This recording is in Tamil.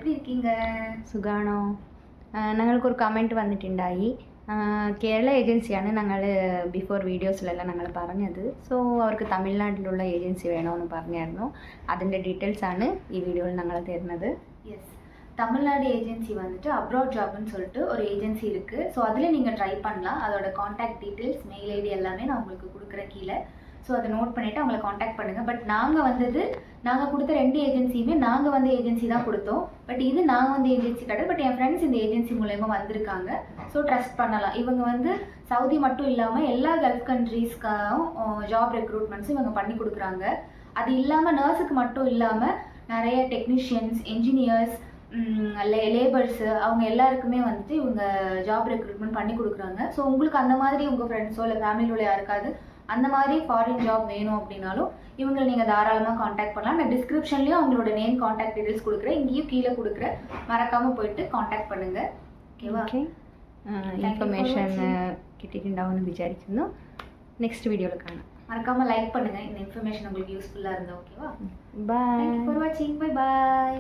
எப்படி இருக்கீங்க? സുഖാണോ? ഞങ്ങൾക്കൊരു കമൻറ്റ് വന്നിട്ടുണ്ടായി. കേരള ഏജൻസിയാണ് ഞങ്ങൾ ബിഫോർ വീഡിയോസിലെല്ലാം ഞങ്ങൾ പറഞ്ഞത്. സോ അവർക്ക് തമിഴ്നാട്ടിലുള്ള ഏജൻസി വേണമെന്ന് പറഞ്ഞായിരുന്നു. അതിൻ്റെ ഡീറ്റെയിൽസാണ് ഈ വീഡിയോയിൽ ഞങ്ങൾ തരുന്നത്. எஸ், தமிழ்நாடு ஏஜென்சி வந்துட்டு அப்ராட் ஜாப்னு சொல்லிட்டு ஒரு ஏஜென்சி இருக்குது. ஸோ அதில் நீங்கள் ட்ரை பண்ணலாம். அதோட காண்டாக்ட் டீட்டெயில்ஸ், மெயில் ஐடி எல்லாமே நான் உங்களுக்கு கொடுக்குறேன் கீழே. ஸோ அதை நோட் பண்ணிவிட்டு அவங்களை காண்டாக்ட் பண்ணுங்கள். பட் நாங்கள் கொடுத்த 2 ஏஜென்சியுமே நாங்கள் வந்து ஏஜென்சி தான் கொடுத்தோம். பட் இது நாங்கள் வந்து ஏஜென்சி கிடையாது. பட் என் ஃப்ரெண்ட்ஸ் இந்த ஏஜென்சி மூலயமா வந்திருக்காங்க. ஸோ ட்ரஸ்ட் பண்ணலாம். இவங்க வந்து சவுதி மட்டும் இல்லாமல் எல்லா கல்ஃப் கண்ட்ரீஸ்க்காகவும் ஜாப் ரெக்ரூட்மெண்ட்ஸும் இவங்க பண்ணி கொடுக்குறாங்க. அது இல்லாமல் நர்ஸுக்கு மட்டும் இல்லாமல் நிறைய டெக்னீஷியன்ஸ், என்ஜினியர்ஸ், லேபர்ஸு அவங்க எல்லாருக்குமே வந்துட்டு இவங்க ஜாப் ரெக்ரூட்மெண்ட் பண்ணி கொடுக்குறாங்க. ஸோ உங்களுக்கு அந்த மாதிரி உங்கள் ஃப்ரெண்ட்ஸோ இல்லை ஃபேமிலியில் உள்ள யாருக்காவது அந்த மாதிரி ஃபாரின் ஜாப் வேணும் அப்படின்னாலும் இவங்களை நீங்கள் தாராளமாக காண்டாக்ட் பண்ணலாம். நான் டிஸ்கிரிப்ஷன்லேயும் அவங்களோட நேம், காண்டாக்ட் டீடைல்ஸ் கொடுக்குறேன். இங்கேயும் கீழே கொடுக்குறேன். மறக்காமல் போயிட்டு காண்டாக்ட் பண்ணுங்கள். ஓகேவா? ഇൻഫർമേഷൻ കിട്ടിയിട്ടുണ്ടാവുമെന്ന് വിചാരിക്കുന്നു. നെക്സ്റ്റ് വീഡിയോയിൽ കാണാം. மறக்காமல் லைக் பண்ணுங்கள். இந்த இன்ஃபர்மேஷன் உங்களுக்கு யூஸ்ஃபுல்லாக இருந்தால். ஓகேவா? பாய். தேங்க்யூ ஃபார் வாட்சிங். Bye bye.